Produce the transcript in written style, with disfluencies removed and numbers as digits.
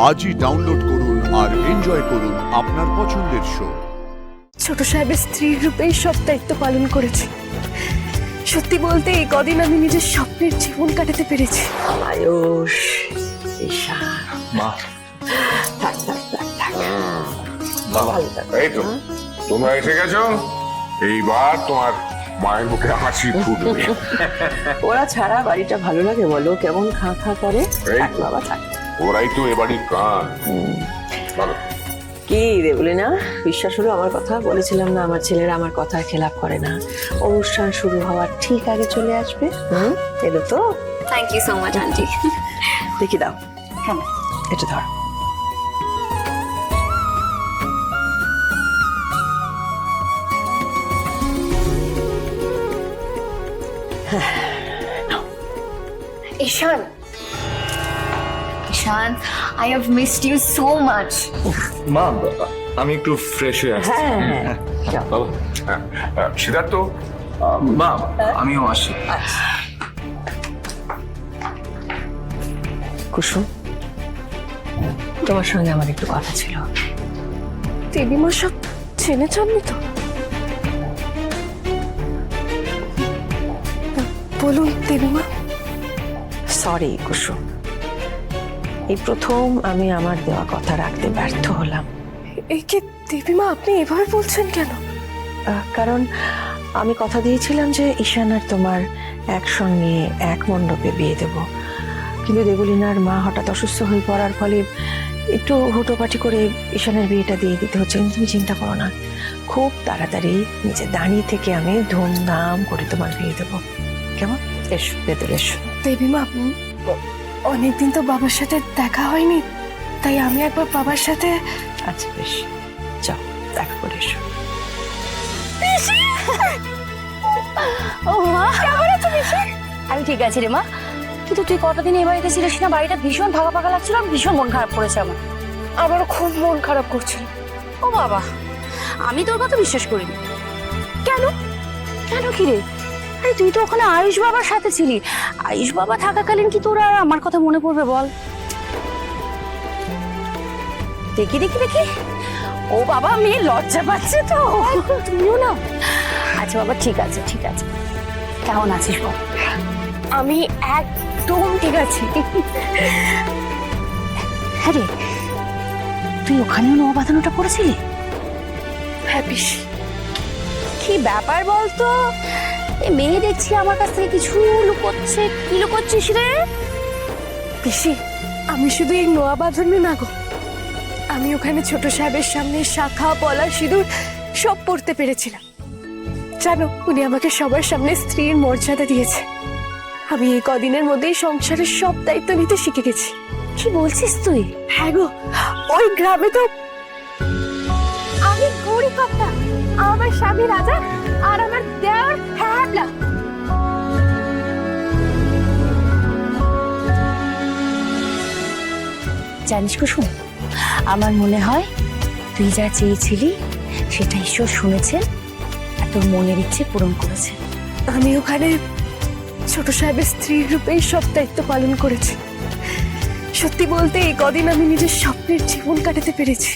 আজই ডাউনলোড করুন আর এনজয় করুন আপনার পছন্দের শো। ছোট সাহেবের স্ত্রীর রূপেই সব দায়িত্ব পালন করেছি। সত্যি বলতে এই কদিন আমি নিজের স্বপ্নের জীবন কাটাতে পেরেছি। আয়ুষ, ঈশা, মা থাক থাক থাক থাক। ভালো থাকো। এই তো তোমরা এসে গেছো, এইবার তোমার মায়ের মুখে হাসি ফুটবে। ওরা ছাড়া বাড়িটা ভালো লাগে বলো? কেমন খা খা করে। এই থাক তো। বাবা থাক। ওরাই তো এবাড়ির প্রাণ। ভালো কি দেবলি না, বিশ্বাস হলো আমার কথা? বলেছিলাম না আমার ছেলেরা আমার কথার খেলাপ করে না। অনুষ্ঠান শুরু হওয়ার ঠিক আগে চলে আসবে। এলো তো? Thank you so much aunty. দেখি দাও। হ্যাঁ, এটা ধরো। ঈশান, ঈশান, I have missed you so much. মা আমি একটু ফ্রেশ হয়ে আসছি। হ্যাঁ হ্যাঁ যাও। বাবা সিদ্ধার্থ, মা আমিও আসি। কুসুম, তোমার সঙ্গে আমার একটু কথা ছিল। দেবীমা সব চেনেছেননি তো? বলুন দেবীমা। সরি কুসুম, এই প্রথম আমি আমার দেওয়া কথা রাখতে ব্যর্থ হলাম। এই কি দেবীমা, আপনি এভাবে বলছেন কেন? কারণ আমি কথা দিয়েছিলাম যে ঈশান আর তোমার একসঙ্গে এক মণ্ডপে বিয়ে দেব, কিন্তু দেবলীনার মা হঠাৎ অসুস্থ হয়ে পড়ার ফলে একটু হুটোপাটি করে ঈশানের বিয়েটা দিয়ে দিতে হচ্ছে। কিন্তু তুমি চিন্তা করো না, খুব তাড়াতাড়ি নিজে দাঁড়িয়ে থেকে আমি ধুমধাম করে তোমার বিয়ে দেবো। কেমন? এসো ভেতরে এসো। দেবীমা, অনেকদিন তো বাবার সাথে দেখা হয়নি, তাই আমি একবার বাবার সাথে। আচ্ছা বেশ, যাও দেখা করে এসো। ও মা, কেমন আছো মিশি? আমি ঠিক আছি রে মা, কিন্তু তুই কতদিন এই বাড়িতে ছিলিস না? বাড়িটা ভীষণ ফাঁকা ফাঁকা লাগছিল, আর ভীষণ মন খারাপ করেছে আমার। আমারও খুব মন খারাপ করছিল। ও বাবা, আমি তোর কথা বিশ্বাস করিনি। কেন? কেন কি রে? আরে তুই তো ওখানে আয়ুষ বাবার সাথে ছিলি। আয়ুষ বাবা থাকাকালীন কি তোর আর আমার কথা মনে পড়বে বল? দেখি দেখি দেখি, ও বাবা মেয়ে লজ্জা পাচ্ছে তো। তুমিও না? আচ্ছা বাবা, ঠিক আছে ঠিক আছে। কেমন আছিস বল? আমি একদম ঠিক আছি। হ্যাঁ রে, তুই ওখানেও নোয়া বাঁধানোটা করেছিলি? হ্যাঁ পিসি। কি ব্যাপার বলতো? এই মেয়ে দেখছি আমার কাছ থেকে কিছু লুকোচ্ছে। কি লুকোচ্ছিস রে? পিসি, আমি শুধু এই নোয়া বাঁধানো না গো, আমি ওখানে ছোট সাহেবের সামনে শাখা পলা সিঁদুর সব পড়তে পেরেছিলাম। জানো, উনি আমাকে সবার সামনে স্ত্রীর মর্যাদা দিয়েছে। আমি এই কদিনের মধ্যেই সংসারের সব দায়িত্ব নিতে শিখে গেছি। কি বলছিস তুই? হ্যাঁ গো, ওই গ্রামে তো আমি গৌরী কর্তা, আমার স্বামী রাজা, আর আমার দেওর হ্যাবলা। জানিস কুসুম, আমার মনে হয় তুই যা চেয়েছিলি সেটা ঈশ্বর শুনেছেন আর তোর মনের ইচ্ছে পূরণ করেছে। আমি ওখানে ছোট সাহেবের স্ত্রীর রূপেই সব দায়িত্ব পালন করেছি। সত্যি বলতে এই কদিন আমি নিজের স্বপ্নের জীবন কাটাতে পেরেছি।